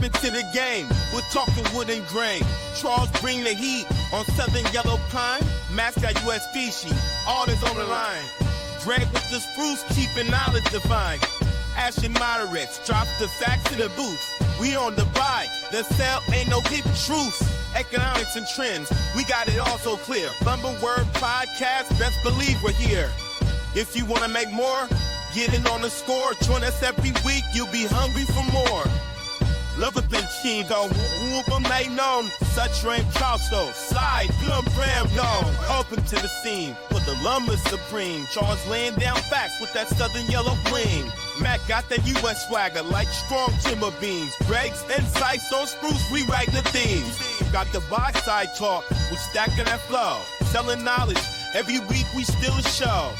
into the game. We're talking wood and grain. Charles bring the heat on Southern Yellow Pine. Mascot U.S. species, all is on the line. Gregg with the Spruce, keeping knowledge defined. Ashy moderates, drop the facts in the booth. We on the buy, the sell ain't no hidden truth. Economics and trends, we got it all so clear. Lumber Word Podcast, best believe we're here. If you want to make more, get in on the score. Join us every week, you'll be hungry for more. Love a been keen, though, whoop made known. Such rain Charleston, slide, plum ram known. Open to the scene, for the lumber supreme. Charles laying down facts with that southern yellow bling. Matt got that U.S. swagger like strong timber beams. Gregg's insights on Spruce, rewrite the themes. Got the buy side talk, we stacking that flow. Selling knowledge, every week we still a show.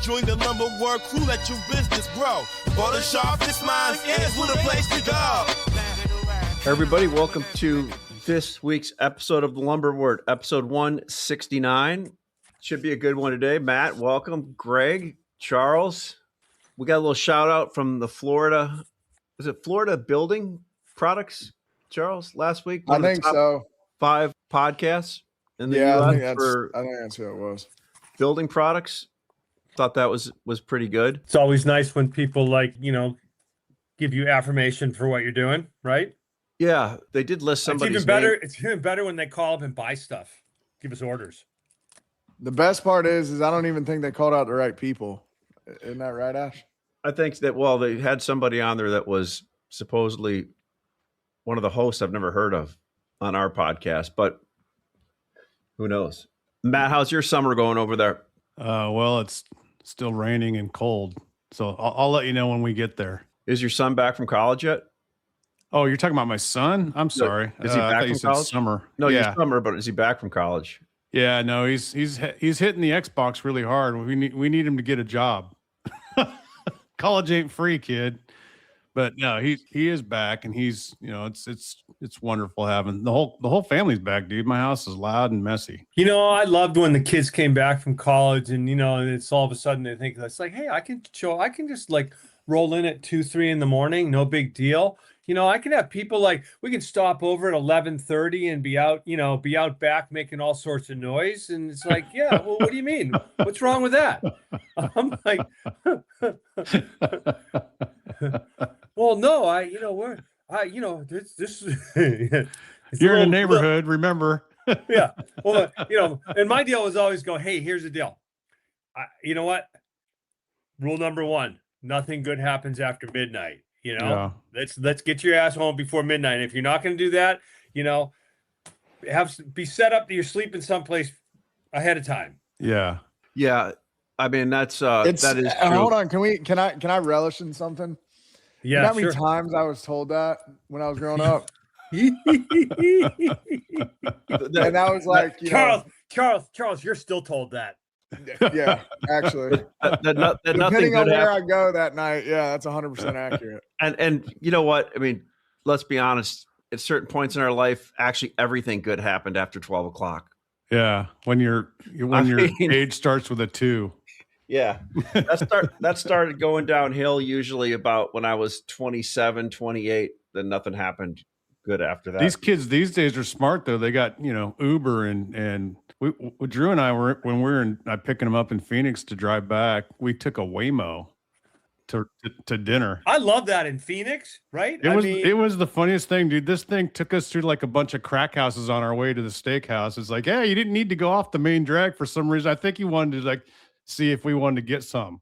Join the Lumber Word crew, let your business grow. For the sharpest minds, is what a place to go. Everybody, welcome to this week's episode of the Lumber Word, episode 169. Should be a good one today. Matt, welcome. Gregg, Charles. We got a little shout out from the Florida. Was it Florida Building Products, Charles, last week? I think so. 5 podcasts in the US I think that's who it was. Building products. Thought that was pretty good. It's always nice when people give you affirmation for what you're doing, right? Yeah, they did list somebody's It's even better. name. It's even better when they call up and buy stuff, give us orders. The best part is I don't even think they called out the right people. Isn't that right, Ash? I think that, well, they had somebody on there that was supposedly one of the hosts I've never heard of on our podcast, but who knows? Matt, how's your summer going over there? Well, it's still raining and cold, so I'll let you know when we get there. Is your son back from college yet? Oh, you're talking about my son? I'm sorry. Is he back from college? Summer. No, yeah. your summer, but is he back from college? Yeah, no, he's hitting the Xbox really hard. We need him to get a job. College ain't free, kid. But no, he is back, and he's it's wonderful having the whole family's back, dude. My house is loud and messy. I loved when the kids came back from college, and and it's all of a sudden they think it's like, hey, I can just roll in at 2-3 in the morning, no big deal. I can have people we can stop over at 11:30 and be out back making all sorts of noise. And it's like, yeah, well, what do you mean? What's wrong with that? I'm like, well, no, this You're in the neighborhood, remember? Yeah. Well, and my deal was always go, hey, here's the deal. You know what? Rule number 1, nothing good happens after midnight. Yeah. Let's get your ass home before midnight. If you're not going to do that, be set up that you're sleeping someplace ahead of time. Yeah. Yeah. I mean, that is true. Hold on. Can I relish in something? Yeah. You know how many times I was told that when I was growing up? And I was like, Charles, you're still told that. Yeah, actually. Depending on where I go that night, yeah, that's 100% accurate. And you know what? I mean, let's be honest. At certain points in our life, actually everything good happened after 12 o'clock. Yeah, when your age starts with a 2. Yeah, that started going downhill usually about when I was 27, 28. Then nothing happened good after that. These kids these days are smart though. They got Uber and Drew and I were when we were picking them up in Phoenix to drive back. We took a Waymo to dinner. I love that in Phoenix, right? It was the funniest thing, dude. This thing took us through like a bunch of crack houses on our way to the steakhouse. It's like, hey, you didn't need to go off the main drag for some reason. I think you wanted to see if we wanted to get some.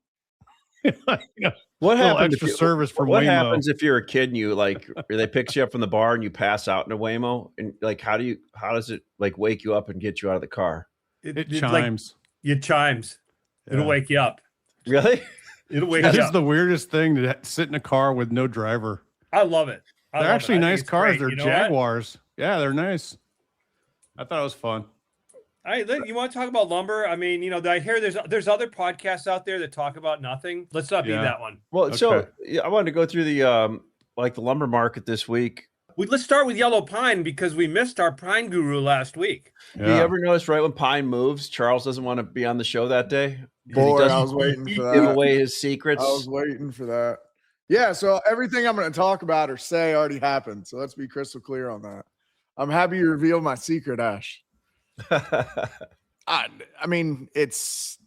What happens extra service for what Waymo. happens if you're a kid and you they pick you up from the bar and you pass out in a Waymo, and how does it wake you up and get you out of the car? It chimes. It chimes. Yeah. It'll wake you up. Really? It'll wake That you is up. the weirdest thing to sit in a car with no driver. I love it. They're actually nice cars. Great. They're Jaguars. Yeah, they're nice. I thought it was fun. You want to talk about lumber? I mean, I hear there's other podcasts out there that talk about nothing. Let's not be that one. Well, Okay. So I wanted to go through the the lumber market this week. Let's start with yellow pine because we missed our pine guru last week. Yeah. Do you ever notice right when pine moves, Charles doesn't want to be on the show that day? Boy, He I was waiting for give that. away his secrets. I was waiting for that. Yeah, so everything I'm going to talk about or say already happened. So let's be crystal clear on that. I'm happy you revealed my secret, Ash. I mean, it's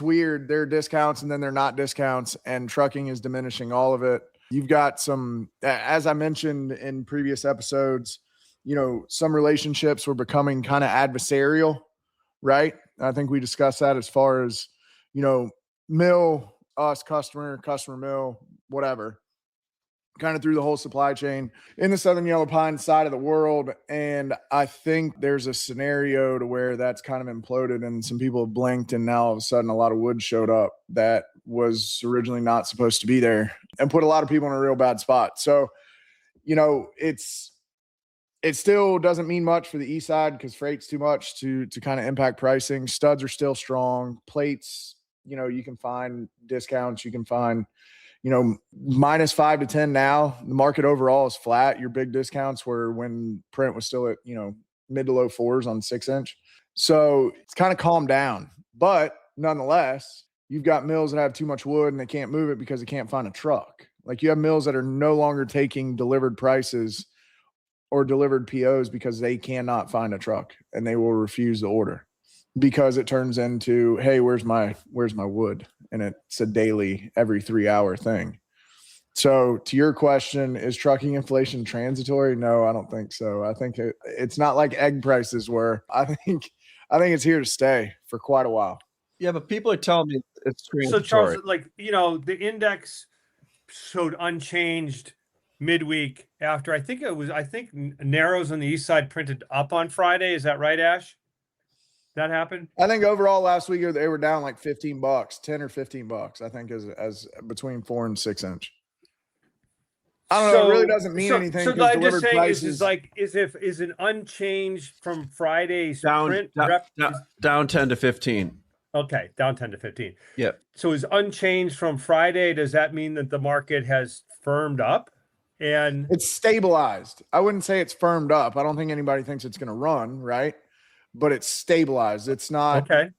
weird. There are discounts and then they're not discounts, and trucking is diminishing all of it. You've got some, as I mentioned in previous episodes, some relationships were becoming kind of adversarial, right? I think we discussed that as far as, mill, us, customer, mill, whatever, kind of through the whole supply chain in the Southern Yellow Pine side of the world. And I think there's a scenario to where that's kind of imploded and some people have blinked, and now all of a sudden a lot of wood showed up that was originally not supposed to be there and put a lot of people in a real bad spot. So, it still doesn't mean much for the east side because freight's too much to kind of impact pricing. Studs are still strong. Plates, you can find discounts. You can find, -5 to 10 now. The market overall is flat. Your big discounts were when print was still at, mid to low 4s on 6-inch. So it's kind of calmed down. But nonetheless, you've got mills that have too much wood and they can't move it because they can't find a truck. Like you have mills that are no longer taking delivered prices or delivered POs because they cannot find a truck and they will refuse the order because it turns into, hey, where's my wood? And it's a daily, every 3-hour thing. So to your question, is trucking inflation transitory? No, I don't think so. I think it's not like egg prices were. I think it's here to stay for quite a while. Yeah, but people are telling me it's transitory. So Charles, the index showed unchanged midweek after I think narrows on the east side printed up on Friday. Is that right, Ash? That happened? I think overall last week they were down like $15, $10 or $15, I think, as between 4 and 6-inch. I don't know. It really doesn't mean anything. So I'm just saying is an unchanged from Friday's print down 10 to 15. Okay, down 10 to 15. Yeah. So is unchanged from Friday. Does that mean that the market has firmed up? And it's stabilized. I wouldn't say it's firmed up. I don't think anybody thinks it's going to run, right? But it's stabilized. It's not, okay.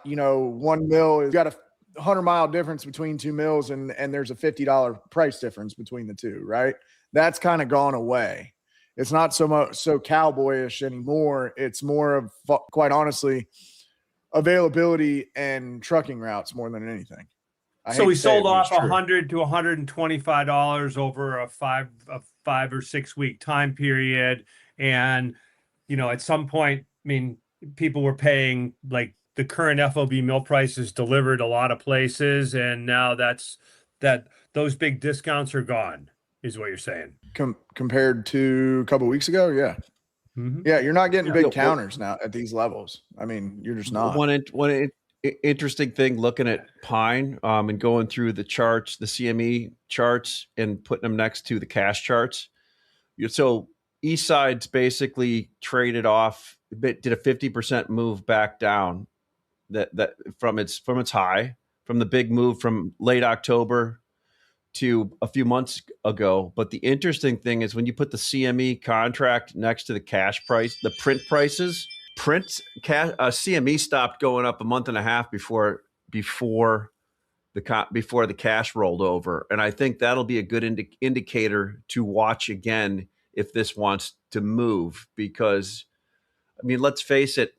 One mill has got a 100-mile difference between two mills and there's a $50 price difference between the two, right? That's kind of gone away. It's not so cowboyish anymore. It's more of, quite honestly, availability and trucking routes more than anything. So we sold off $100 to $125 over a 5 or 6 week time period. And, at some point, people were paying like the current FOB mill prices delivered a lot of places. And now those big discounts are gone is what you're saying. Compared to a couple of weeks ago. Yeah. Mm-hmm. Yeah. You're not getting big counters now at these levels. You're just not. One interesting thing looking at pine and going through the charts, the CME charts, and putting them next to the cash charts. So east side's basically traded off, did a 50% move back down that from its high, from the big move from late October to a few months ago. But the interesting thing is when you put the CME contract next to the cash price, the print prices, CME stopped going up a month and a half before the cash rolled over, and I think that'll be a good indicator to watch again if this wants to move. Because, let's face it,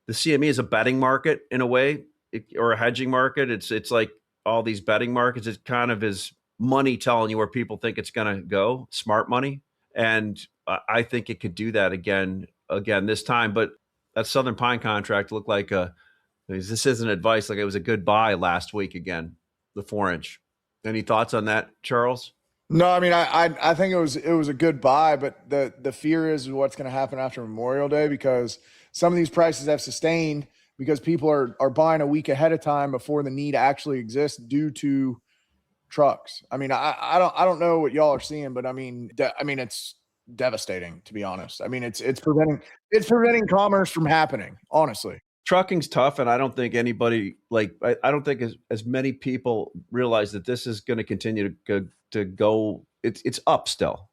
the CME is a betting market in a way, or a hedging market. It's like all these betting markets. It kind of is money telling you where people think it's going to go, smart money, and I think it could do that again this time, but. That Southern Pine contract looked like this isn't advice, like it was a good buy last week again, the 4-inch. Any thoughts on that, Charles? No, I think it was a good buy, but the fear is what's going to happen after Memorial Day, because some of these prices have sustained because people are buying a week ahead of time before the need actually exists due to trucks. I don't know what y'all are seeing, but it's devastating, to be honest. It's preventing commerce from happening, honestly. Trucking's tough, and I don't think anybody I don't think as many people realize that this is going to continue to go. It's up still.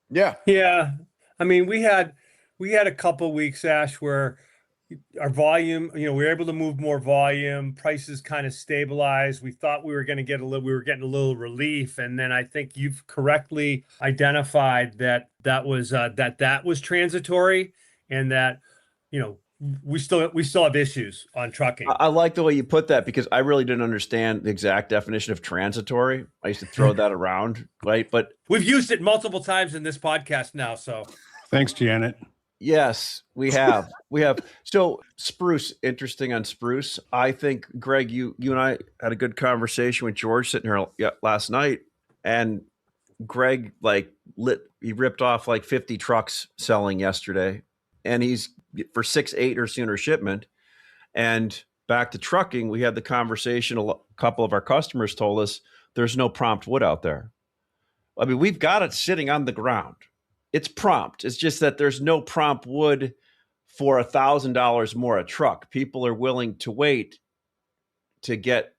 Yeah. We had a couple weeks, Ash, where our volume, we were able to move more volume, prices kind of stabilized. We thought we were going to get we were getting a little relief. And then I think you've correctly identified that that was transitory, and that, we still have issues on trucking. I like the way you put that, because I really didn't understand the exact definition of transitory. I used to throw that around, right? But we've used it multiple times in this podcast now. So thanks, Janet. yes, we have. So Spruce, interesting on Spruce. I think, Gregg, you and I had a good conversation with George sitting here last night, and Gregg he ripped off like 50 trucks selling yesterday, and he's for 6, 8 or sooner shipment. And back to trucking, we had the conversation. A couple of our customers told us there's no prompt wood out there. I mean, we've got it sitting on the ground. It's prompt. It's just that there's no prompt wood for $1,000 more a truck. People are willing to wait to get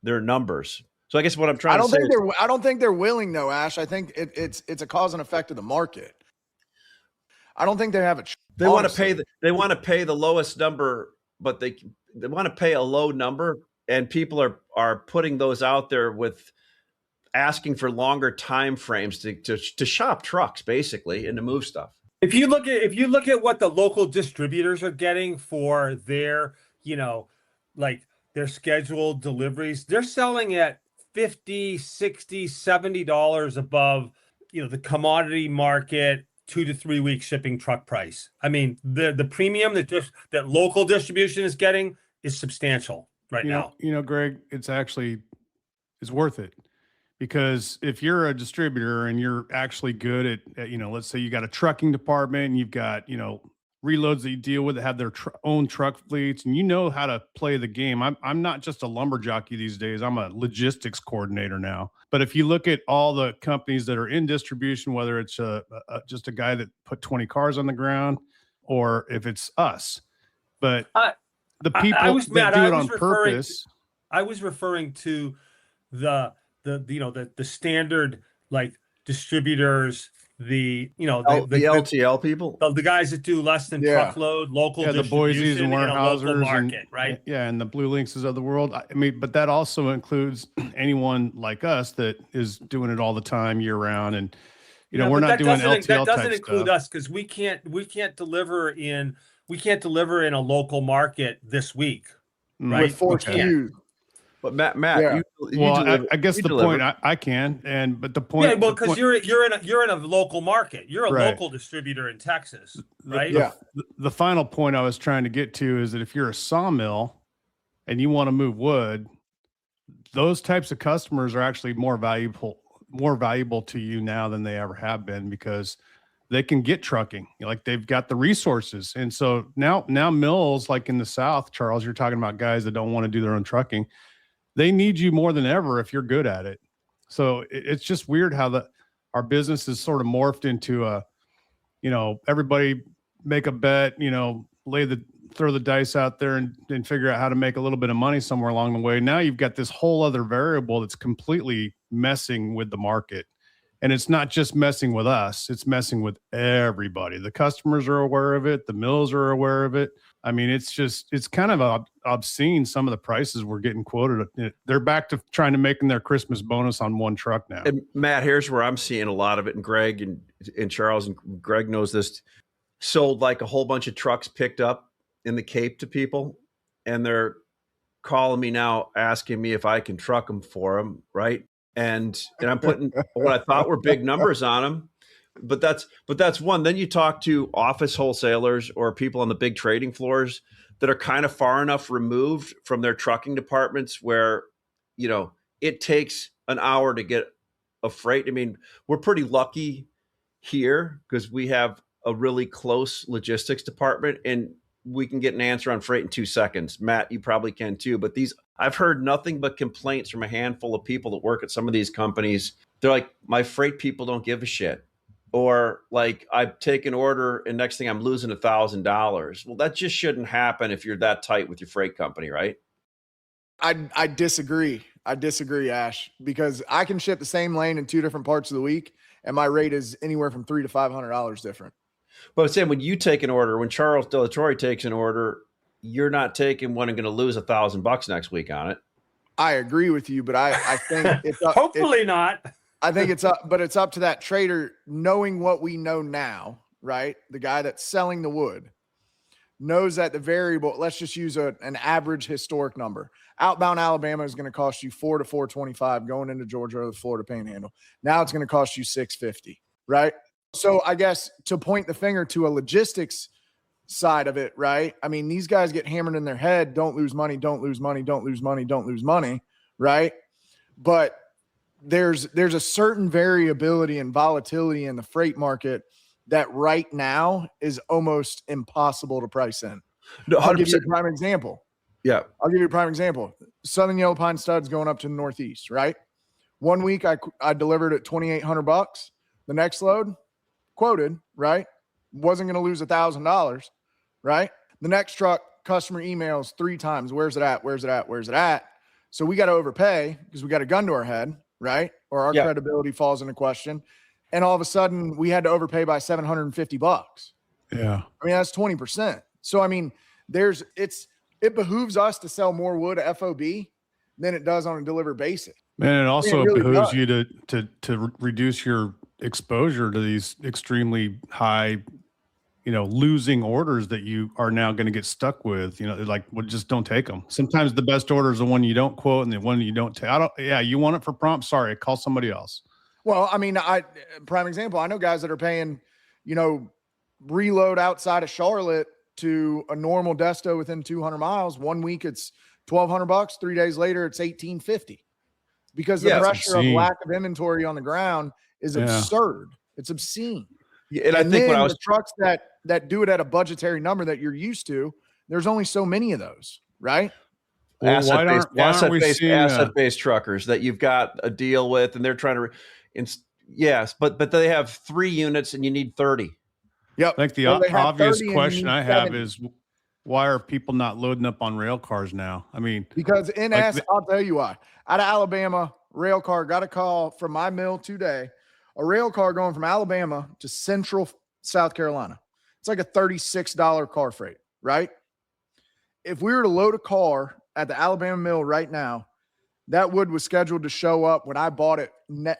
their numbers. So I guess what I'm trying to say is, I don't think they're willing though, Ash. I think it's a cause and effect of the market. I don't think they have it. They want to pay the lowest number, but they want to pay a low number, and people are putting those out there with asking for longer time frames to shop trucks, basically, and to move stuff. If you look at what the local distributors are getting for their, their scheduled deliveries, they're selling at $50, $60, $70 above, the commodity market 2 to 3 week shipping truck price. I mean, the premium that local distribution is getting is substantial right now. Gregg, it's worth it. Because if you're a distributor and you're actually good at let's say you got a trucking department and you've got, reloads that you deal with that have their own truck fleets, and you know how to play the game. I'm not just a lumber jockey these days. I'm a logistics coordinator now. But if you look at all the companies that are in distribution, whether it's just a guy that put 20 cars on the ground, or if it's us, but the people that do it on purpose. I was referring to the standard distributors, the LTL people, the guys that do less than truckload, local, the Boise's and Warehousers market, right? And the Blue Lynxes of the world. I mean, but that also includes anyone like us that is doing it all the time, year round, and we're not doing LTL. That doesn't include us, because we can't deliver in a local market this week, right? With 4 SKUs. But Matt, I guess the point I can, but the point, because you're in a local market, you're a local distributor in Texas, right? The final point I was trying to get to is that if you're a sawmill and you want to move wood, those types of customers are actually more valuable to you now than they ever have been, because they can get trucking, they've got the resources. And so now mills like in the South, Charles, you're talking about guys that don't want to do their own trucking. They need you more than ever if you're good at it. So it's just weird how our business is sort of morphed into everybody make a bet, throw the dice out there and figure out how to make a little bit of money somewhere along the way. Now you've got this whole other variable that's completely messing with the market. And it's not just messing with us, it's messing with everybody. The customers are aware of it. The mills are aware of it. I mean, it's kind of obscene, some of the prices we're getting quoted. They're back to trying to making their Christmas bonus on one truck now. And Matt, here's where I'm seeing a lot of it. And Gregg and Charles and Gregg knows this. Sold like a whole bunch of trucks picked up in the Cape to people. And they're calling me now, asking me if I can truck them for them, right? And I'm putting what I thought were big numbers on them. But that's one. Then you talk to office wholesalers or people on the big trading floors that are kind of far enough removed from their trucking departments where, it takes an hour to get a freight. I mean, we're pretty lucky here because we have a really close logistics department and we can get an answer on freight in 2 seconds. Matt, you probably can too. But I've heard nothing but complaints from a handful of people that work at some of these companies. They're like, my freight people don't give a shit. Or like, I take an order and next thing I'm losing $1,000. Well, that just shouldn't happen if you're that tight with your freight company, right? I disagree. Ash, because I can ship the same lane in 2 different parts of the week, and my rate is anywhere from $300 to $500 different. But I'm saying when you take an order, when Charles DeLaTorre takes an order, you're not taking one and going to lose $1,000 next week on it. I agree with you, but I think it's up, hopefully not. I think it's up, but it's up to that trader knowing what we know now, right? The guy that's selling the wood knows that the variable, let's just use an average historic number. Outbound Alabama is going to cost you $4 to $4.25 going into Georgia or the Florida Panhandle. Now it's going to cost you $6.50, right? So I guess to point the finger to a logistics side of it, right? I mean, these guys get hammered in their head, don't lose money, don't lose money, don't lose money, don't lose money, right? But there's a certain variability and volatility in the freight market that right now is almost impossible to price in. No, I'll give you a prime example. Yeah. I'll give you a prime example. Southern Yellow Pine studs going up to the Northeast, right? 1 week I delivered at $2,800. The next load quoted, right? Wasn't going to lose $1,000, right? The next truck, customer emails 3 times. Where's it at? Where's it at? Where's it at? So we got to overpay because we got a gun to our head, right? Or our credibility falls into question. And all of a sudden we had to overpay by $750. Yeah. I mean, that's 20%. So, I mean, it behooves us to sell more wood at FOB than it does on a delivered basis. Man, it also really behooves does. you to reduce your exposure to these extremely high, losing orders that you are now going to get stuck with. Just don't take them. Sometimes the best order is the one you don't quote and the one you don't take. You want it for prompt. Sorry, call somebody else. Well, I mean, prime example, I know guys that are paying, reload outside of Charlotte to a normal desto within 200 miles. 1 week it's $1,200. 3 days later it's $1,850 because the pressure of lack of inventory on the ground is absurd. It's obscene. Yeah, and I think when the trucks that do it at a budgetary number that you're used to, there's only so many of those, right? Well, asset-based truckers that you've got a deal with, and they're trying to, but they have 3 units and you need 30. Yep. I think the obvious question I have is, why are people not loading up on rail cars now? I mean, because I'll tell you why. Out of Alabama, rail car got a call from my mill today. A rail car going from Alabama to Central South Carolina. It's like a $36 car freight, right? If we were to load a car at the Alabama mill right now, that wood was scheduled to show up when I bought it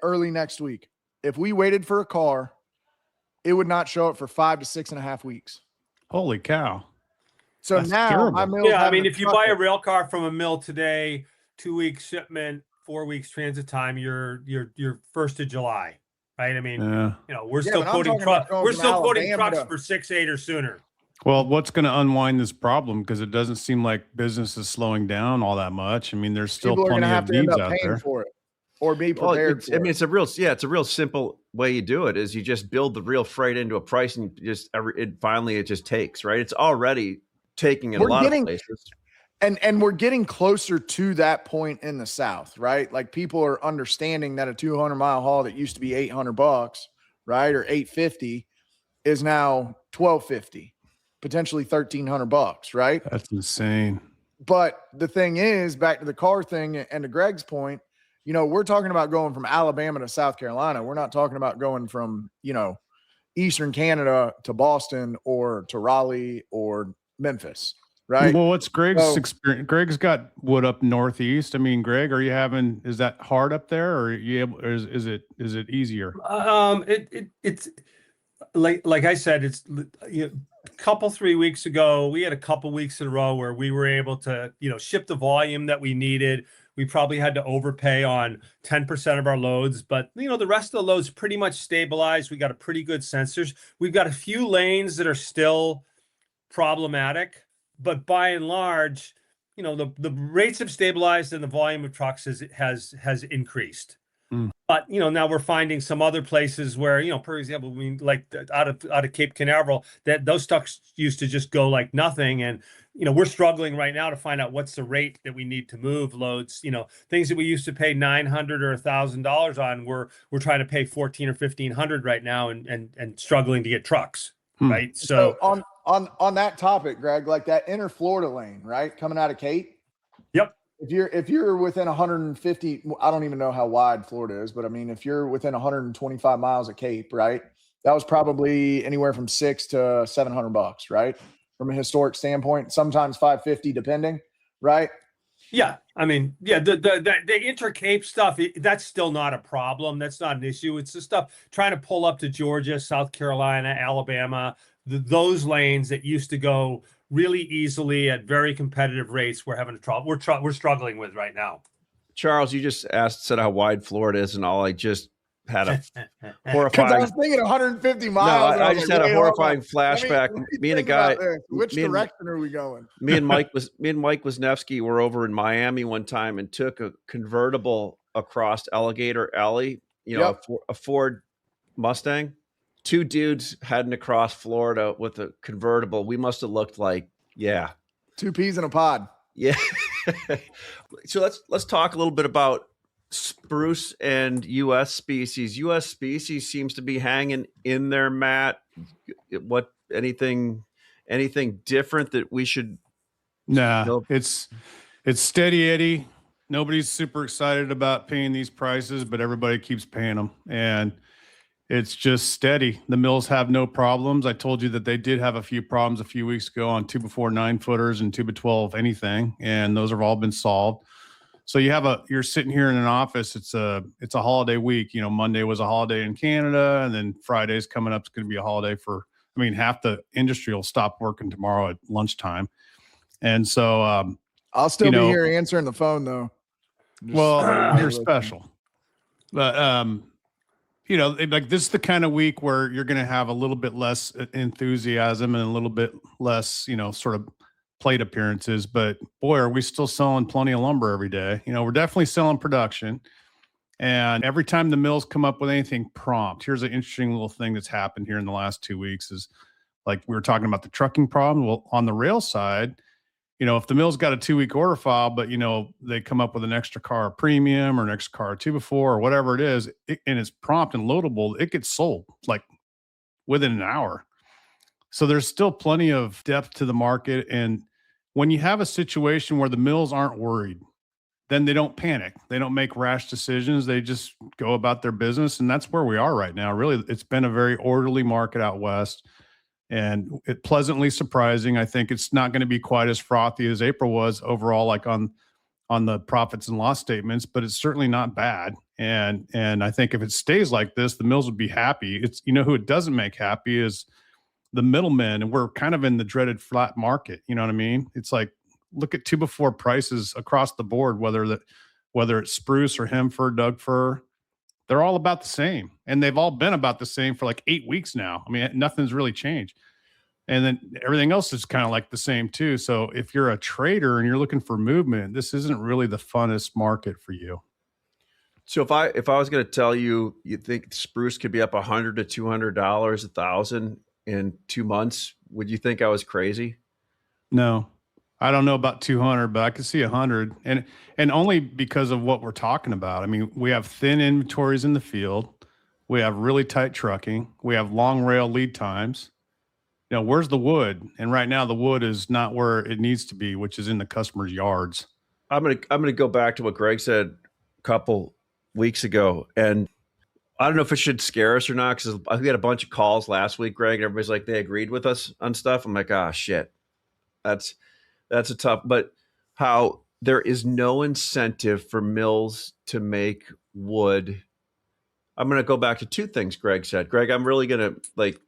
early next week. If we waited for a car, it would not show up for 5 to 6.5 weeks. Holy cow. So That's now terrible. my mill. Yeah, I mean, if you buy a rail car from a mill today, 2 weeks shipment, 4 weeks transit time, you're 1st of July, right? I mean, we're still quoting trucks. We're still quoting trucks for 6, 8 or sooner. Well, what's going to unwind this problem? Because it doesn't seem like business is slowing down all that much. I mean, there's still plenty of needs out there for it or be prepared. I mean, it's a real simple way you do it is you just build the real freight into a price and it just takes, right? It's already taking in a lot of places. And we're getting closer to that point in the South, right? Like people are understanding that a 200-mile haul that used to be $800, right, or $850 is now $1,250, potentially $1,300, right? That's insane. But the thing is, back to the car thing and to Gregg's point, we're talking about going from Alabama to South Carolina. We're not talking about going from, Eastern Canada to Boston or to Raleigh or Memphis. Right. Well, what's Gregg's experience? Gregg's got wood up northeast. I mean, Gregg, is that hard up there, or is it easier? It's like I said, it's couple 3 weeks ago, we had a couple weeks in a row where we were able to ship the volume that we needed. We probably had to overpay on 10% of our loads, but the rest of the loads pretty much stabilized. We got a pretty good sensors. We've got a few lanes that are still problematic. But by and large, the rates have stabilized and the volume of trucks has increased. But now we're finding some other places where for example, like out of Cape Canaveral, that those trucks used to just go like nothing, and we're struggling right now to find out what's the rate that we need to move loads. Things that we used to pay $900 or $1,000 on, we're trying to pay $1,400 or $1,500 right now, and struggling to get trucks. Right. So on that topic, Gregg, like that inner Florida lane, right, coming out of Cape. Yep. If you're within 150, I don't even know how wide Florida is, but I mean, if you're within 125 miles of Cape, right, that was probably anywhere from $600 to $700, right? from a historic standpoint, sometimes 550 depending, right? Yeah, I mean, yeah, the inter-Cape stuff, that's still not a problem. That's not an issue. It's the stuff trying to pull up to Georgia, South Carolina, Alabama, those lanes that used to go really easily at very competitive rates. We're having a trouble. We're struggling with right now. Charles, you just said how wide Florida is, and all I just had a Because horrifying. I was thinking 150 No, miles. I just had a horrifying flashback. Let me Me and a think about guy. this. Which direction are we going? Me and Mike Wisniewski were over in Miami one time and took a convertible across Alligator Alley. You know, a Ford Mustang. Two dudes heading across Florida with a convertible. We must have looked like, two peas in a pod. Yeah. So let's talk a little bit about spruce and U.S. species. U.S. species seems to be hanging in there, Matt. What anything different that we should? Nah, it's steady Eddie. Nobody's super excited about paying these prices, but everybody keeps paying them, and it's just steady. The mills have no problems. I told you that they did have a few problems a few weeks ago on 2x4 9-footers and 2x12 anything, and those have all been solved. So you're sitting here in an office. It's a holiday week. You know, Monday was a holiday in Canada, and then Friday's coming up. It's going to be a holiday half the industry will stop working tomorrow at lunchtime. And so I'll still be here answering the phone though. You're special. But like this is the kind of week where you're going to have a little bit less enthusiasm and a little bit less, sort of plate appearances. But boy, are we still selling plenty of lumber every day. We're definitely selling production. And every time the mills come up with anything prompt, here's an interesting little thing that's happened here in the last 2 weeks is like we were talking about the trucking problem. Well, on the rail side, if the mill's got a 2-week order file, but, they come up with an extra car premium or an extra car 2x4 or whatever it is, and it's prompt and loadable, it gets sold like within an hour. So there's still plenty of depth to the market. And when you have a situation where the mills aren't worried, then they don't panic. They don't make rash decisions. They just go about their business. And that's where we are right now. Really, it's been a very orderly market out west. And it pleasantly surprising. I think it's not going to be quite as frothy as April was overall, like on the profits and loss statements, but it's certainly not bad. And I think if it stays like this, the mills would be happy. It's who it doesn't make happy is the middlemen, and we're kind of in the dreaded flat market. You know what I mean? It's like look at 2x4 prices across the board, whether it's spruce or hem fir, Doug fir. They're all about the same, and they've all been about the same for like 8 weeks now. I mean, nothing's really changed. And then everything else is kind of like the same too. So if you're a trader and you're looking for movement, this isn't really the funnest market for you. So if I was going to tell you, you think spruce could be up $100 to $200, $1,000 in 2 months, would you think I was crazy? No. I don't know about 200, but I could see 100, and only because of what we're talking about. I mean, we have thin inventories in the field. We have really tight trucking. We have long rail lead times. Where's the wood? And right now the wood is not where it needs to be, which is in the customer's yards. I'm gonna go back to what Gregg said a couple weeks ago, and I don't know if it should scare us or not, because I got a bunch of calls last week, Gregg, and everybody's like they agreed with us on stuff. I'm like, shit, that's a tough. But how there is no incentive for mills to make wood. I'm going to go back to two things Gregg said. Gregg, I'm really going to like.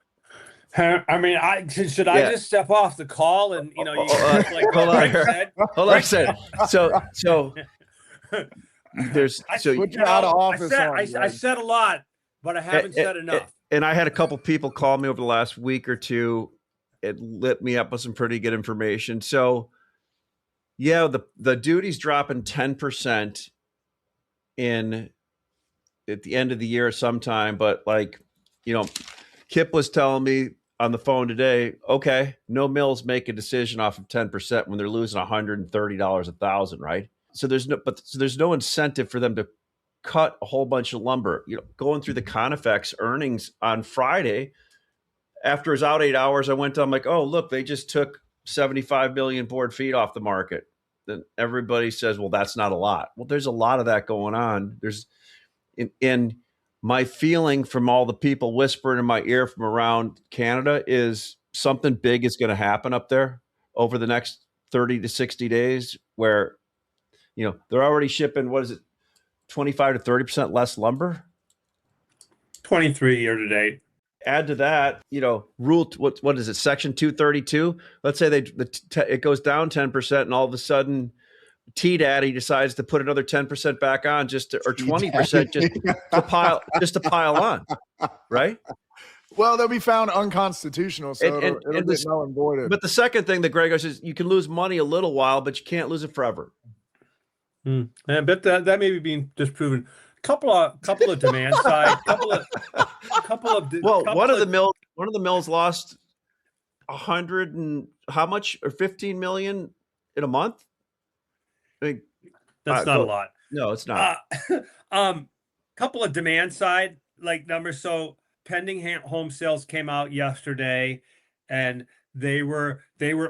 I mean, I just step off the call and you hold on here. Hold on a second. So there's put you out of office. I said a lot, but I haven't said enough. And I had a couple people call me over the last week or two. It lit me up with some pretty good information. So yeah, the duty's dropping 10% at the end of the year sometime. But Kip was telling me on the phone today, okay, no mills make a decision off of 10% when they're losing $130 a thousand, right? So there's no incentive for them to cut a whole bunch of lumber. Going through the Conifex earnings on Friday, after it was out 8 hours, I went to, I'm like, oh, look, they just took 75 million board feet off the market. Then everybody says, well, that's not a lot. Well, there's a lot of that going on. There's in my feeling from all the people whispering in my ear from around Canada is something big is going to happen up there over the next 30 to 60 days where, they're already shipping, 25 to 30% less lumber? 23 year to date. Add to that, what is it, Section 232? Let's say it goes down 10%, and all of a sudden, T Daddy decides to put another 10% back on, or 20% just to pile on, right? Well, they'll be found unconstitutional, so it'll get null and voided. But the second thing that Gregg goes is, you can lose money a little while, but you can't lose it forever. And I bet that may be being disproven. Couple of demand side, one of the mills lost 100 and how much, or 15 million in a month. That's not a lot. No, it's not. Couple of demand side numbers. So pending home sales came out yesterday, and they were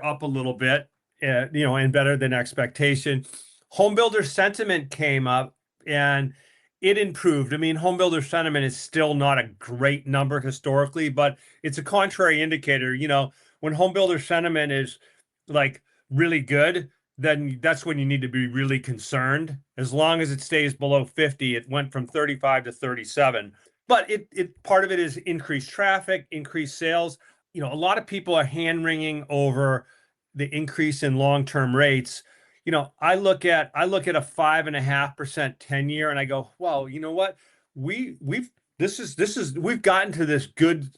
up a little bit, and better than expectation. Home builder sentiment came up, and it improved. I mean, home builder sentiment is still not a great number historically, but it's a contrary indicator. When home builder sentiment is really good, then that's when you need to be really concerned. As long as it stays below 50, it went from 35 to 37. But it part of it is increased traffic, increased sales. A lot of people are hand-wringing over the increase in long-term rates. I look at a 5.5% 10-year, and I go, well, you know what? We've gotten to this good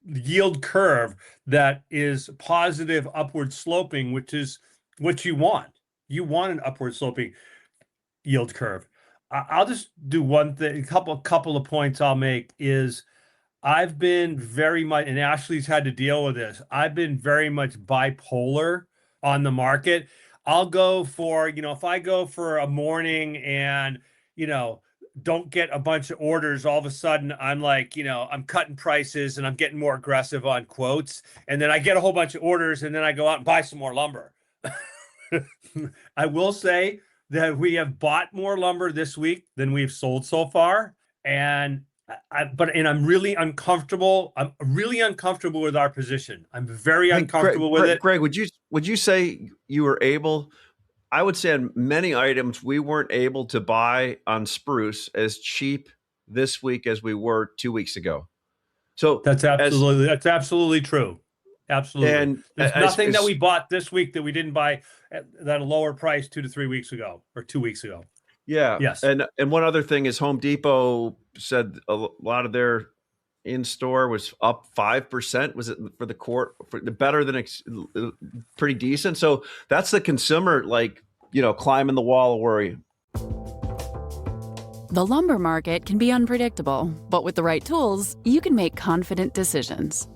yield curve that is positive upward sloping, which is what you want. You want an upward sloping yield curve. I'll just do one thing. A couple of points I'll make is I've been very much, and Ashley's had to deal with this, I've been very much bipolar on the market. I'll go for, if I go for a morning and, don't get a bunch of orders, all of a sudden I'm I'm cutting prices and I'm getting more aggressive on quotes. And then I get a whole bunch of orders, and then I go out and buy some more lumber. I will say that we have bought more lumber this week than we've sold so far. And I'm really uncomfortable. I'm really uncomfortable with our position. I'm very uncomfortable with it. Gregg, would you say you were able? I would say on many items we weren't able to buy on Spruce as cheap this week as we were 2 weeks ago. So that's absolutely true. Absolutely. And there's nothing that we bought this week that we didn't buy at a lower price 2 to 3 weeks ago or 2 weeks ago. Yeah. Yes. And one other thing is Home Depot said a lot of their in-store was up 5%. Was it for the better than pretty decent? So that's the consumer, climbing the wall of worry. The lumber market can be unpredictable, but with the right tools, you can make confident decisions.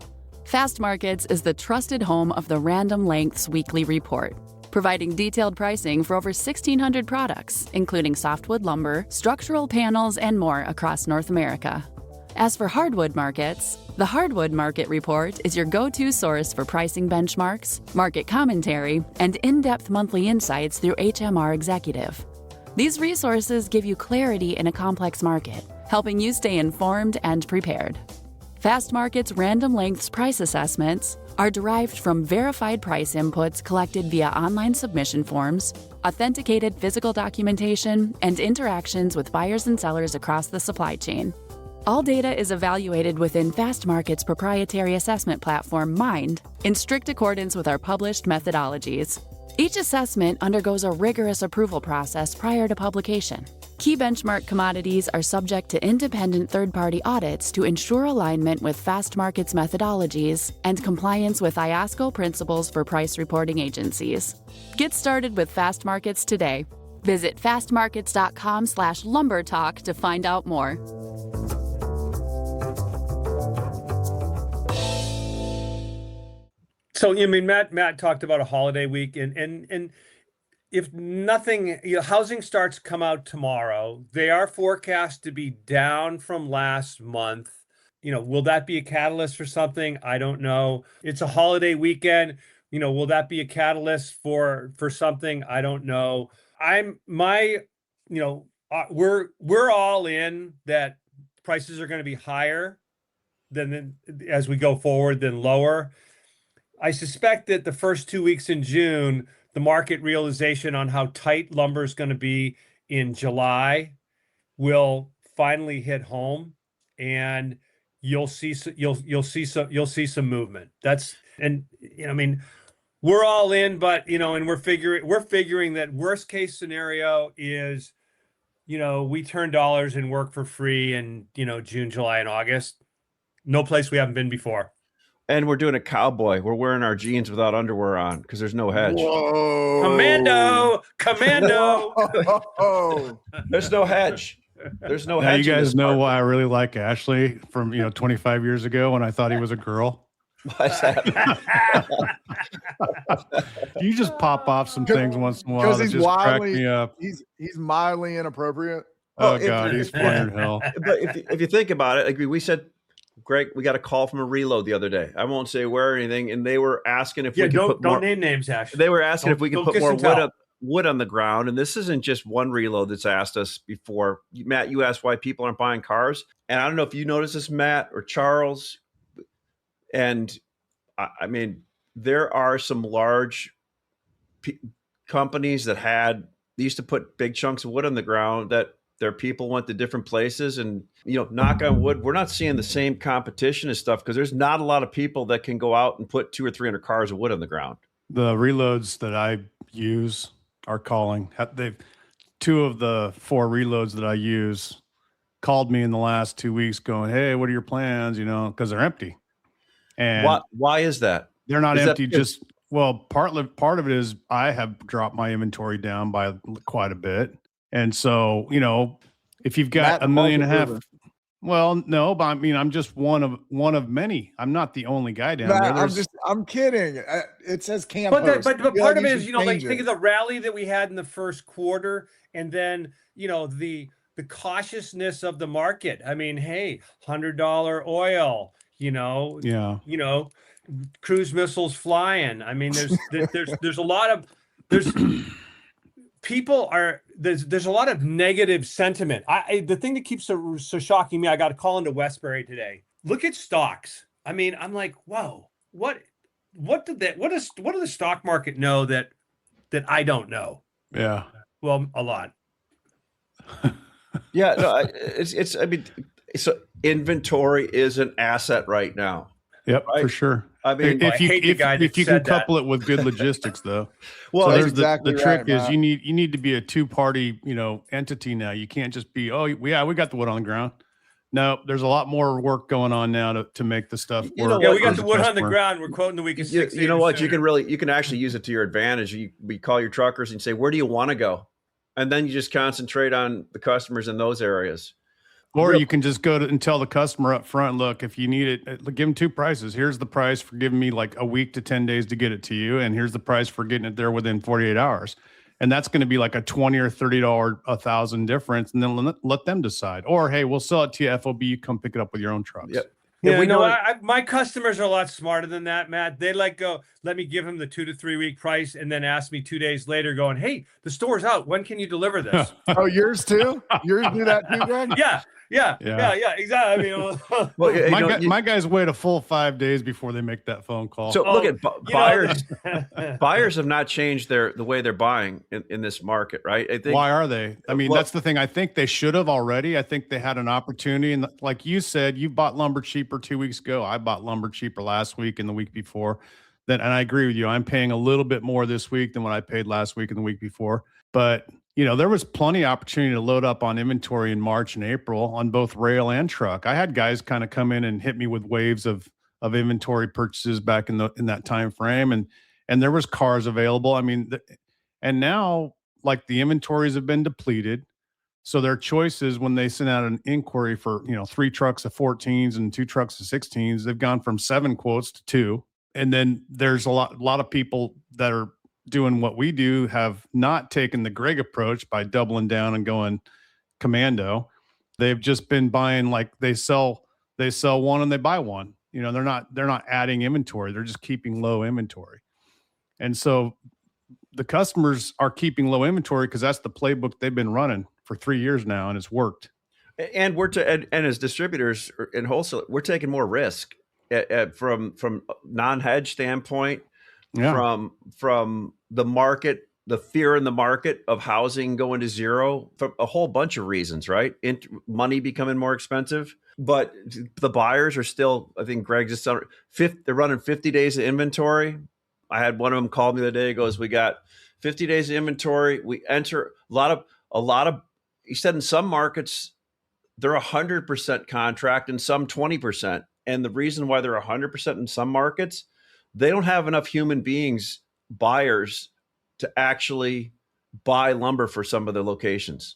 Fastmarkets is the trusted home of the Random Lengths Weekly Report, providing detailed pricing for over 1,600 products, including softwood lumber, structural panels, and more across North America. As for hardwood markets, the Hardwood Market Report is your go-to source for pricing benchmarks, market commentary, and in-depth monthly insights through HMR Executive. These resources give you clarity in a complex market, helping you stay informed and prepared. Fastmarkets Random Lengths price assessments are derived from verified price inputs collected via online submission forms, authenticated physical documentation, and interactions with buyers and sellers across the supply chain. All data is evaluated within Fastmarkets' proprietary assessment platform, Mind, in strict accordance with our published methodologies. Each assessment undergoes a rigorous approval process prior to publication. Key benchmark commodities are subject to independent third-party audits to ensure alignment with Fastmarkets methodologies and compliance with IOSCO principles for price reporting agencies. Get started with Fastmarkets today. Visit fastmarkets.com/lumbertalk to find out more. So, Matt talked about a holiday week, and if nothing, housing starts come out tomorrow. They are forecast to be down from last month. Will that be a catalyst for something? I don't know. It's a holiday weekend. Will that be a catalyst for something? I don't know. We're all in that prices are going to be higher then as we go forward, then lower. I suspect that the first 2 weeks in June, the market realization on how tight lumber is going to be in July will finally hit home, and you'll see some movement. I mean, we're all in, but and we're figuring that worst case scenario is, we turn dollars and work for free in June, July, and August. No place we haven't been before. And we're doing a cowboy. We're wearing our jeans without underwear on because there's no hedge. Whoa. Commando. Whoa. There's no hedge. There's no Now hedge. you in guys this know market. why I really like Ashley from 25 years ago when I thought he was a girl. Why's that? You just pop off some things once in a while that he's just crack wildly- me up. He's mildly inappropriate. Well, Oh if God, you- he's funny as hell. But if you think about it, like we said, Greg, we got a call from a reload the other day. I won't say where or anything, and they were asking if we could put more. Don't name names, Ash. They were asking if we could Don't put kiss more and tell. wood on the ground. And this isn't just one reload that's asked us before. Matt, you asked why people aren't buying cars. And I don't know if you noticed this, Matt or Charles. And I mean, there are some large companies that they used to put big chunks of wood on the ground that their people went to different places. And, knock on wood, we're not seeing the same competition and stuff because there's not a lot of people that can go out and put 200 or 300 cars of wood on the ground. The reloads that I use are calling. Two of the 4 reloads that I use called me in the last 2 weeks going, "Hey, what are your plans?" Because they're empty. And why is that? they're not Is that empty. because- Part of it is I have dropped my inventory down by quite a bit. And so, if you've got Matt, $1.5 million, proven. well, no, but I mean, I'm just one of many. I'm not the only guy down there. Matt, I'm kidding. It says camp. But host. part Like of it you is, should like change think it. of the rally that we had in the first quarter, and then the cautiousness of the market. I mean, hey, $100 oil, Yeah. Cruise missiles flying. I mean, there's a lot of there's a lot of negative sentiment. The thing that keeps so shocking me, I got a call into Westbury today. Look at stocks. I mean, I'm like, whoa, what does the stock market know that I don't know? Yeah. Well, a lot. Yeah, no, I mean, so inventory is an asset right now. Yep, Right. for sure. I mean, I hate the guy that if you can said that. couple it with good logistics, though. well, So that's there's exactly the trick right, is Matt. you need to be a 2-party entity now. You can't just be we got the wood on the ground. No, there's a lot more work going on now to make the stuff You know work. what? Yeah, we for got the wood on the customer. ground. We're quoting the week of 6. you know what? You can actually use it to your advantage. We call your truckers and say, where do you want to go? And then you just concentrate on the customers in those areas. Or Real- you can just go and tell the customer up front, look, if you need it, give them 2 prices. Here's the price for giving me like a week to 10 days to get it to you. And here's the price for getting it there within 48 hours. And that's going to be like a $20 or $30 $1,000 difference. And then let them decide. Or, hey, we'll sell it to you FOB. You come pick it up with your own trucks. Yep. Yeah, we know my customers are a lot smarter than that, Matt. They let me give them the 2 to 3 week price and then ask me 2 days later going, hey, the store's out. When can you deliver this? Oh, yours too? Yours do that too, Greg? Yeah, exactly. I mean, well, My guys wait a full 5 days before they make that phone call. so look at buyers. know, Buyers have not changed the way they're buying in this market, right? I think. Why are they? I mean, Well- that's the thing. I think they should have already. I think they had an opportunity. And like you said, you bought lumber cheaper 2 weeks ago. I bought lumber cheaper last week and the week before. And I agree with you. I'm paying a little bit more this week than what I paid last week and the week before. But, there was plenty of opportunity to load up on inventory in March and April on both rail and truck. I had guys kind of come in and hit me with waves of inventory purchases back in that time frame. And there was cars available. I mean, and now like the inventories have been depleted. So their choices when they send out an inquiry for, 3 trucks of 14s and 2 trucks of 16s, they've gone from 7 quotes to 2. And then there's a lot of people that are doing what we do have not taken the Gregg approach by doubling down and going Commando. They've just been buying, like they sell one and they buy one. They're not adding inventory. They're just keeping low inventory. And so the customers are keeping low inventory because that's the playbook they've been running for 3 years now, and it's worked. And and as distributors and wholesale, we're taking more risk from non-hedge standpoint, from the market, the fear in the market of housing going to zero, for a whole bunch of reasons, right? Money becoming more expensive, but the buyers are still. I think Gregg just said they're running 50 days of inventory. I had one of them call me the other day. He goes, "We got 50 days of inventory. We enter a lot of." He said in some markets they're 100% contract and some 20%. And the reason why they're 100% in some markets, they don't have enough human beings, buyers, to actually buy lumber for some of their locations.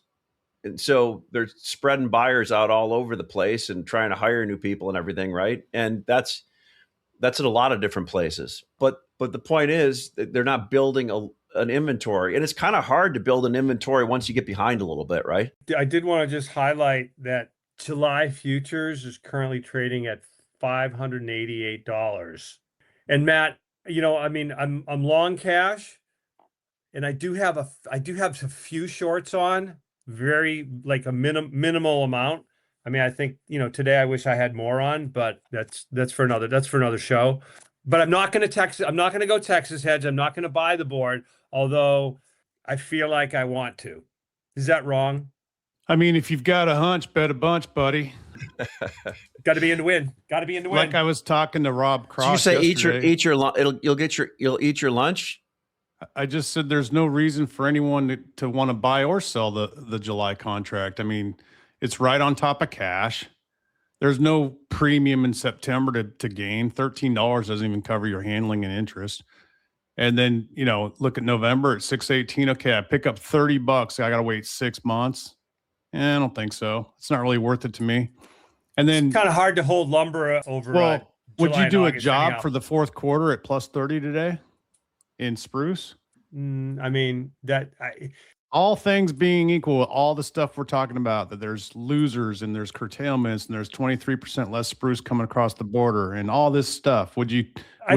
And so they're spreading buyers out all over the place and trying to hire new people and everything, right? And that's in a lot of different places. But the point is that they're not building an inventory. And it's kind of hard to build an inventory once you get behind a little bit, right? I did want to just highlight that July futures is currently trading at $588. And Matt, I mean, I'm long cash, and I do have a few shorts on, very like a minimal amount. I mean, I think, today I wish I had more on, but that's for another show. But I'm not going to go Texas hedge. I'm not going to buy the board, although I feel like I want to. Is that wrong? I mean, if you've got a hunch, bet a bunch, buddy. Got to be in the win. Like I was talking to Rob Cross. So you say yesterday. you'll eat your lunch. I just said there's no reason for anyone to want to buy or sell the July contract. I mean, it's right on top of cash. There's no premium in September to gain. $13 doesn't even cover your handling and interest. And then, look at November at 618. Okay, I pick up $30. I got to wait 6 months. I don't think so. It's not really worth it to me. And then it's kind of hard to hold lumber over. Well, would you do a August job for the fourth quarter at plus 30 today in Spruce? I mean, all things being equal, all the stuff we're talking about, that there's losers and there's curtailments and there's 23% less spruce coming across the border and all this stuff. I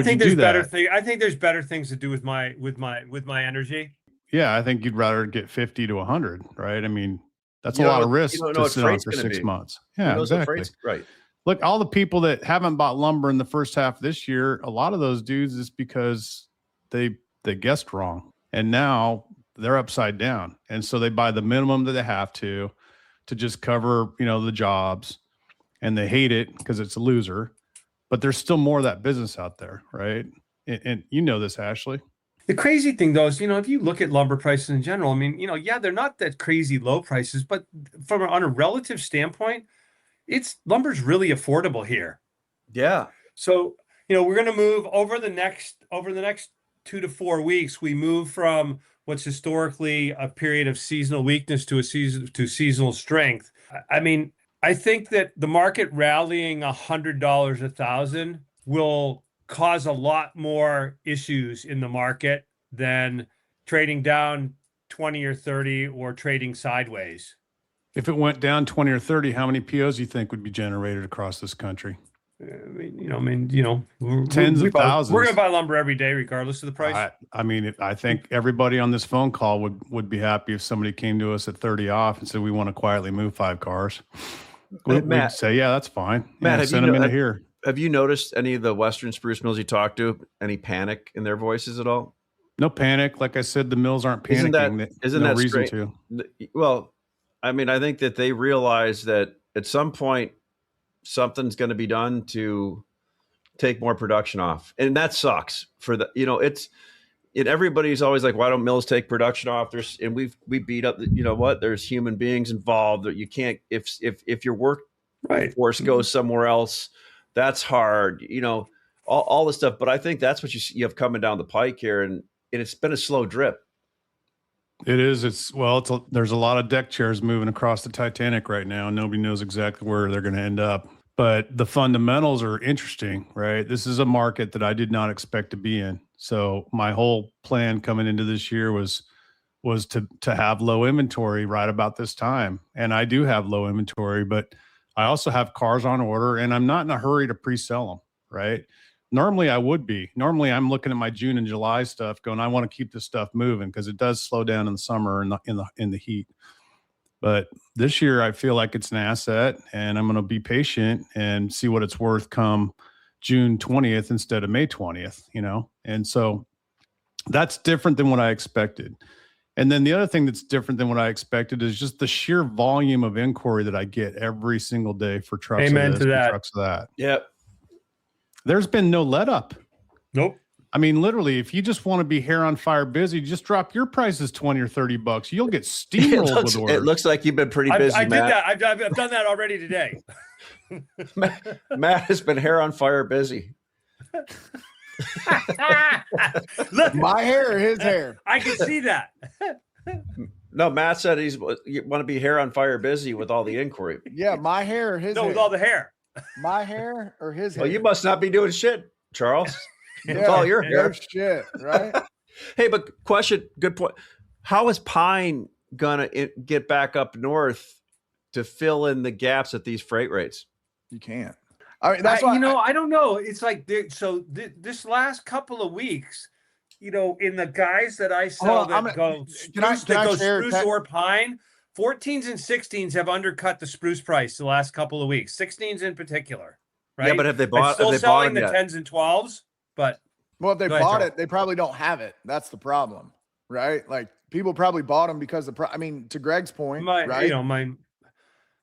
think there's better things to do with my energy. Yeah, I think you'd rather get 50 to 100, right? I mean, that's a lot of risk to sit on for 6 months. Yeah, exactly. Right. Look, all the people that haven't bought lumber in the first half of this year, a lot of those dudes is because they guessed wrong. And now they're upside down. And so they buy the minimum that they have to just cover, the jobs, and they hate it because it's a loser, but there's still more of that business out there. Right. And this, Ashley. The crazy thing though, is, if you look at lumber prices in general, I mean, they're not that crazy low prices, but on a relative standpoint, lumber's really affordable here. Yeah. So, we're going to move over the next 2 to 4 weeks. We move from what's historically a period of seasonal weakness to seasonal strength. I mean, I think that the market rallying $100 1,000 will cause a lot more issues in the market than trading down 20 or 30 or trading sideways. If it went down 20 or 30, how many POs do you think would be generated across this country? Tens of thousands. We're going to buy lumber every day, regardless of the price. I think everybody on this phone call would be happy if somebody came to us at 30 off and said, we want to quietly move 5 cars. We'd say, yeah, that's fine. Matt, send them into here. Have you noticed any of the Western spruce mills you talk to, any panic in their voices at all? No panic. Like I said, the mills aren't panicking. Isn't that reason to? Well, I mean, I think that they realize that at some point, something's going to be done to take more production off. And that sucks for everybody's always like, why don't mills take production off? We beat up, there's human beings involved that you can't, if your workforce goes somewhere else, that's hard, all this stuff. But I think that's what you have coming down the pike here. And it's been a slow drip. It is. There's a lot of deck chairs moving across the Titanic right now. And nobody knows exactly where they're going to end up. But the fundamentals are interesting, right? This is a market that I did not expect to be in. So my whole plan coming into this year was to have low inventory right about this time. And I do have low inventory, but I also have cars on order, and I'm not in a hurry to pre-sell them, right? Normally I would be. Normally I'm looking at my June and July stuff going, I want to keep this stuff moving because it does slow down in the summer and in the heat. But this year, I feel like it's an asset, and I'm going to be patient and see what it's worth come June 20th instead of May 20th, And so that's different than what I expected. And then the other thing that's different than what I expected is just the sheer volume of inquiry that I get every single day for trucks. Amen of this to that. and trucks of that. Yep. There's been no let up. Nope. I mean, literally, if you just want to be hair on fire busy, just drop your prices $20 or $30. You'll get steamrolled with orders. It looks like you've been pretty busy, I did Matt. that. I've done that already today. Matt has been hair on fire busy. Look, My hair or his hair? I can see that. No, Matt said you want to be hair on fire busy with all the inquiry. Yeah, my hair or his hair? With all the hair. My hair or his hair? Well, you must not be doing shit, Charles. Yeah, With all your hair. no shit, right? Hey, but question, good point. How is pine gonna get back up north to fill in the gaps at these freight rates? You can't. I mean, that's why I don't know. It's like this last couple of weeks, in the guys that I sell go spruce or pine, 14s and 16s have undercut the spruce price the last couple of weeks. 16s in particular, right? Yeah, but have they bought? Still have they selling bought the them 10s and 12s, but if they Go ahead, bought Charles. it, they probably don't have it. That's the problem, right? Like people probably bought them because to Gregg's point, right?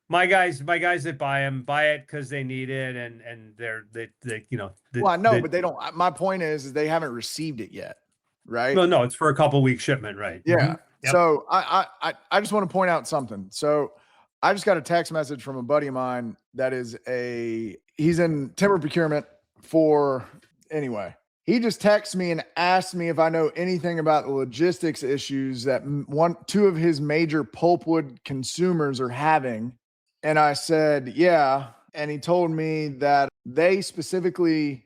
My guys that buy them buy it because they need it, and Well, I know, but they don't. My point is they haven't received it yet, right? No, it's for a couple weeks shipment, right? Yeah. Mhm. Yep. So I just want to point out something. So I just got a text message from a buddy of mine that is he's in timber procurement anyway. He just texted me and asked me if I know anything about the logistics issues that two of his major pulpwood consumers are having. And I said, yeah. And he told me that they specifically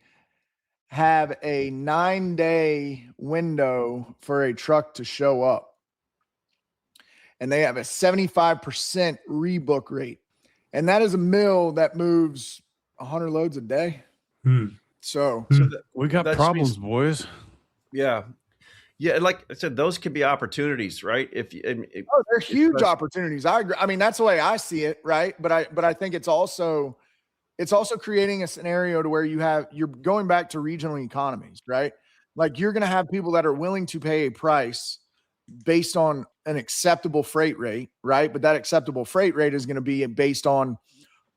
have a 9-day window for a truck to show up. And they have a 75% rebook rate. And that is a mill that moves 100 loads a day. So we got problems, boys. Yeah. Yeah. Like I said, those could be opportunities, right? they're huge opportunities. I agree. I mean, that's the way I see it. Right. But I think it's also creating a scenario to where you're going back to regional economies, right? Like you're going to have people that are willing to pay a price based on an acceptable freight rate, right? But that acceptable freight rate is going to be based on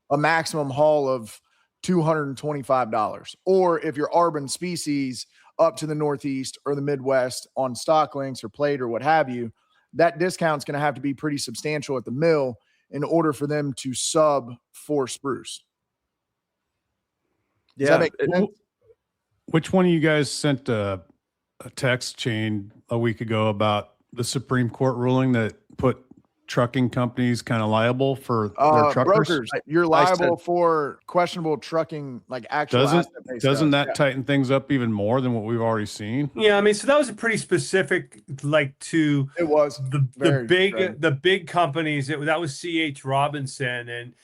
a maximum haul of $225. Or if you're Arbon species up to the Northeast or the Midwest on stock links or plate or what have you, that discount's going to have to be pretty substantial at the mill in order for them to sub for spruce. Does that make sense? Which one of you guys sent a text chain a week ago about the Supreme Court ruling that put trucking companies kind of liable for their truckers? Brokers, you're liable for questionable trucking, like actual asset-based doesn't stuff. that tighten things up even more than what we've already seen? Yeah, I mean, so that was a pretty specific, to it was the big companies. That was C.H. Robinson, and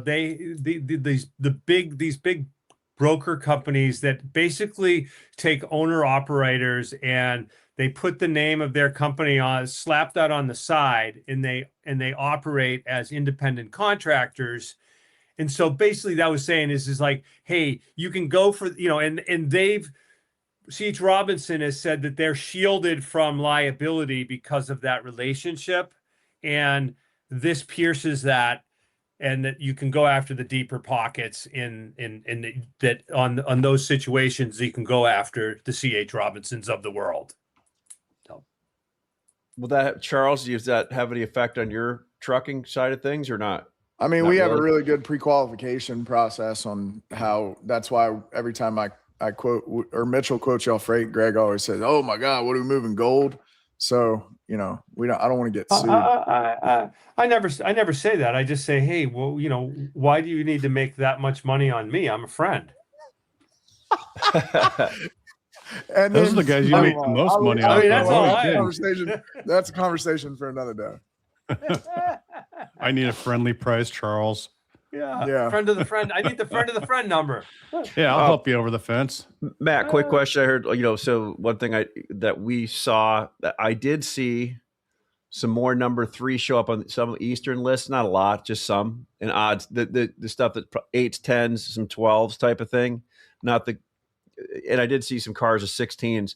these big broker companies that basically take owner operators and they put the name of their company on, slap that on the side, and they operate as independent contractors. And so basically that was saying is like, hey, you can go for, and C.H. Robinson has said that they're shielded from liability because of that relationship. And this pierces that, and that you can go after the deeper pockets in that on those situations, you can go after the C.H. Robinsons of the world. Will that, Charles, does that have any effect on your trucking side of things or not? I mean, Not we have a really. really good pre-qualification process on how. That's why every time I quote or Mitchell quotes y'all freight, Gregg always says, "Oh my God, what are we moving gold?" So we don't. I don't want to get sued. I never say that. I just say, hey, well, why do you need to make that much money on me? I'm a friend. And those are the guys you make the most money on. That's all conversation. That's a conversation for another day. I need a friendly price, Charles. Yeah. Friend of the friend. I need the friend of the friend number. Yeah, I'll help you over the fence. Matt, quick question. I heard, so one thing that we saw that I did see some more number 3 show up on some Eastern lists. Not a lot, just some. And odds, the stuff that 8s, 10s, some 12s type of thing. Not the, and I did see some cars of 16s.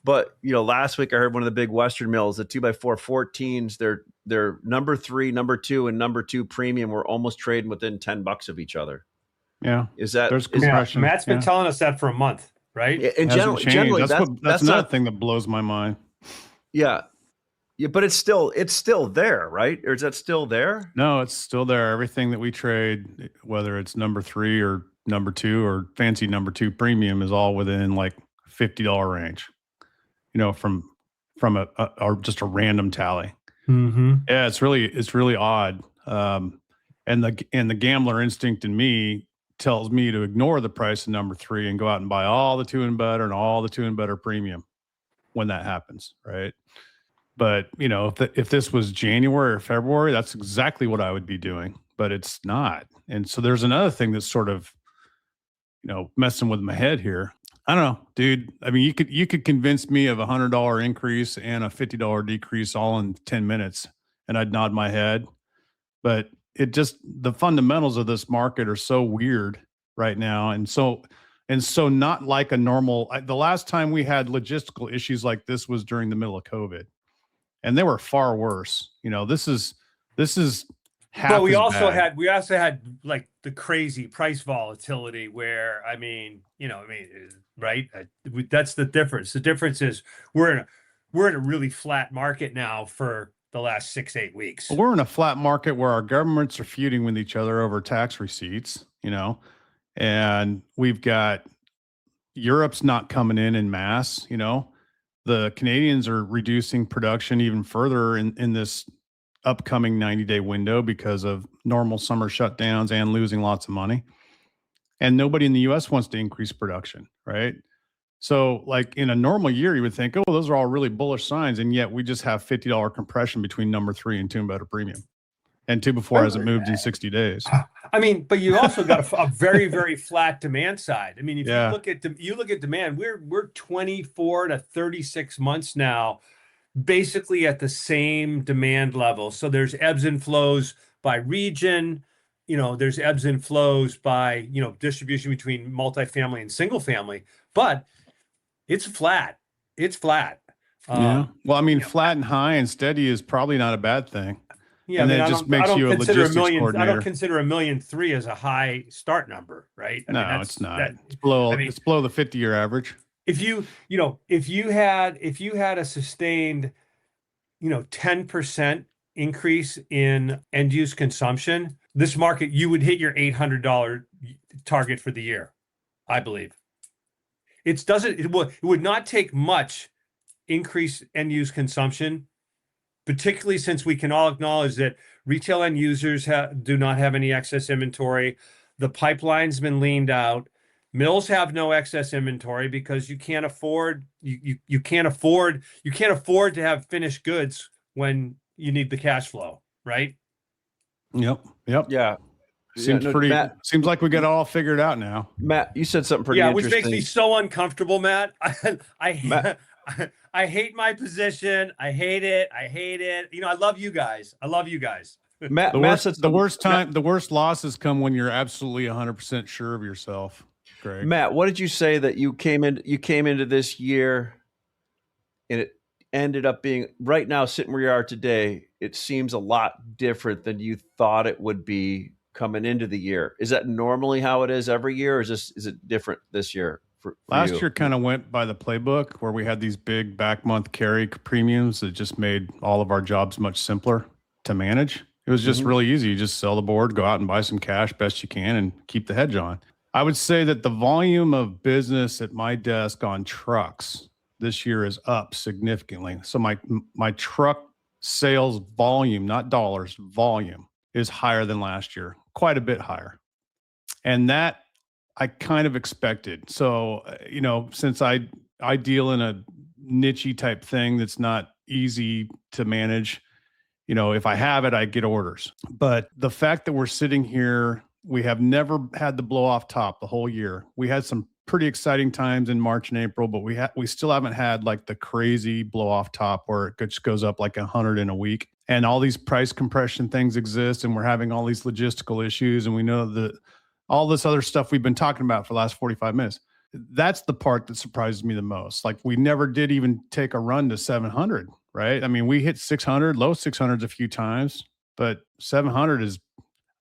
But, last week I heard one of the big Western mills, the 2x4 14s, their number 3, number 2, and number 2 premium were almost trading within $10 of each other. Yeah. There's compression. Matt's been telling us that for a month, right? And generally that's another thing that blows my mind. Yeah. Yeah, but it's still there, right? Or is that still there? No, it's still there. Everything that we trade, whether it's number 3 or number 2 or fancy number 2 premium, is all within like $50 range. From a just a random tally. Mm-hmm. Yeah, it's really odd. And the gambler instinct in me tells me to ignore the price of number 3 and go out and buy all the 2 and better and all the 2 and better premium when that happens, right? But if this was January or February, that's exactly what I would be doing. But it's not. And so there's another thing that's sort of messing with my head here. I don't know, dude. I mean, you could convince me of $100 increase and a $50 decrease all in 10 minutes, and I'd nod my head. But the fundamentals of this market are so weird right now, and so not like a normal. The last time we had logistical issues like this was during the middle of COVID, and they were far worse. This is half. But we as also bad. had like the crazy price volatility where right? That's the difference. The difference is we're in a really flat market now for the last 6-8 weeks. We're in a flat market where our governments are feuding with each other over tax receipts, and we've got Europe's not coming in mass. The Canadians are reducing production even further in this upcoming 90-day window because of normal summer shutdowns and losing lots of money. And nobody in the U.S. wants to increase production, right? So like in a normal year, you would think, oh, those are all really bullish signs. And yet we just have $50 compression between number 3 and 2 and better premium. And 2 before hasn't moved in 60 days. But you also got a very, very flat demand side. I mean, if you look at demand, we're 24 to 36 months now, basically at the same demand level. So there's ebbs and flows by region. There's ebbs and flows by, distribution between multifamily and single family, but it's flat. It's flat. Yeah. Well, flat and high and steady is probably not a bad thing. Yeah. And then it just makes you a logistics coordinator. I don't consider 1.3 million as a high start number, right? It's not. It's below the 50-year average. If you had a sustained, 10% increase in end use consumption, this market, you would hit your $800 target for the year, I believe. It would not take much increase end use consumption, particularly since we can all acknowledge that retail end users do not have any excess inventory. The pipeline's been leaned out. Mills have no excess inventory because you can't afford to have finished goods when you need the cash flow, right? Yep. Yeah. Seems like we got it all figured out now. Matt, you said something pretty interesting. Which makes me so uncomfortable, Matt. I hate my position. I hate it. I love you guys. Matt, the worst losses come when you're absolutely 100% sure of yourself, Greg. Matt, what did you say that you came into this year and it ended up being right now sitting where you are today? It seems a lot different than you thought it would be coming into the year. Is that normally how it is every year, or is it different this year? For Last you? year kind of went by the playbook where we had these big back month carry premiums that just made all of our jobs much simpler to manage. It was just really easy. You just sell the board, go out and buy some cash best you can, and keep the hedge on. I would say that the volume of business at my desk on trucks this year is up significantly. So my truck sales volume, not dollars, volume, is higher than last year, quite a bit higher. And that I kind of expected. So, since I deal in a niche-y type thing that's not easy to manage, if I have it, I get orders. But the fact that we're sitting here, we have never had the blow off top the whole year. We had some pretty exciting times in March and April, but we still haven't had like the crazy blow off top where it just goes up like 100 in a week. And all these price compression things exist, and we're having all these logistical issues, and we know that all this other stuff we've been talking about for the last 45 minutes. That's the part that surprises me the most. Like, we never did even take a run to 700, right? I mean, we hit 600, low 600s a few times, but 700 is,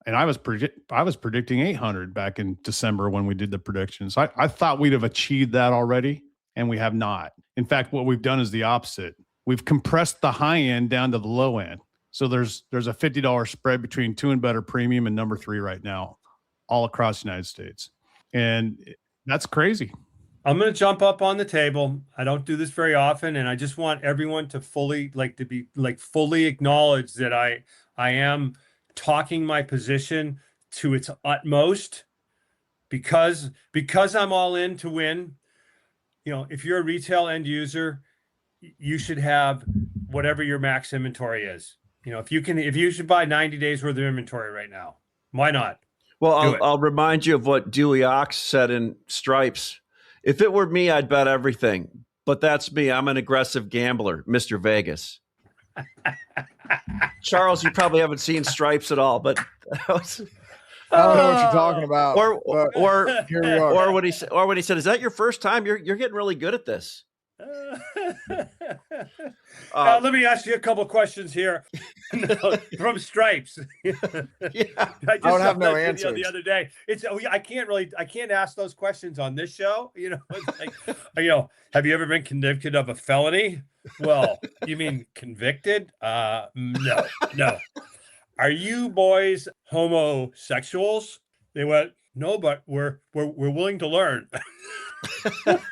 and I was predicting 800 back in December when we did the predictions. I thought we'd have achieved that already, and we have not. In fact, what we've done is the opposite. We've compressed the high end down to the low end. So there's a $50 spread between 2 and better premium and number 3 right now, all across the United States. And that's crazy. I'm going to jump up on the table. I don't do this very often, and I just want everyone to fully acknowledge that I am talking my position to its utmost because I'm all in to win. You know, if you're a retail end user, you should have whatever your max inventory is. You know, if you should buy 90 days worth of inventory right now, why not? Well, I'll remind you of what Dewey Ox said in Stripes. If it were me, I'd bet everything. But that's me. I'm an aggressive gambler, Mr. Vegas. Charles, you probably haven't seen Stripes at all, but that was, I don't know what you're talking about. Or here we are. Or when he said, "Is that your first time? You're getting really good at this." Let me ask you a couple of questions here from Stripes. Yeah. I don't have no answers. The other day, I can't ask those questions on this show. You know, it's like, have you ever been convicted of a felony? Well, you mean convicted? No. Are you boys homosexuals? They went, no, but we're willing to learn.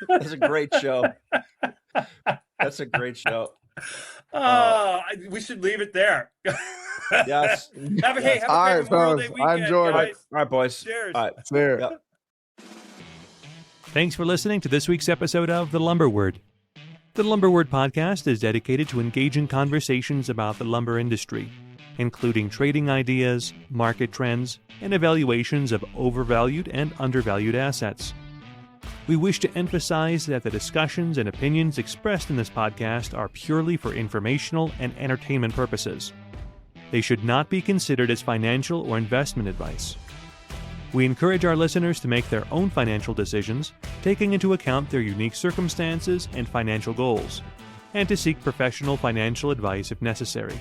That's a great show. That's a great show. We should leave it there. Yes. Have a great All right, Memorial Day fellas. weekend, I enjoyed guys. it. All right, boys. Cheers. All right. It's there. Yep. Thanks for listening to this week's episode of The Lumber Word. The Lumber Word podcast is dedicated to engaging conversations about the lumber industry, including trading ideas, market trends, and evaluations of overvalued and undervalued assets. We wish to emphasize that the discussions and opinions expressed in this podcast are purely for informational and entertainment purposes. They should not be considered as financial or investment advice. We encourage our listeners to make their own financial decisions, taking into account their unique circumstances and financial goals, and to seek professional financial advice if necessary.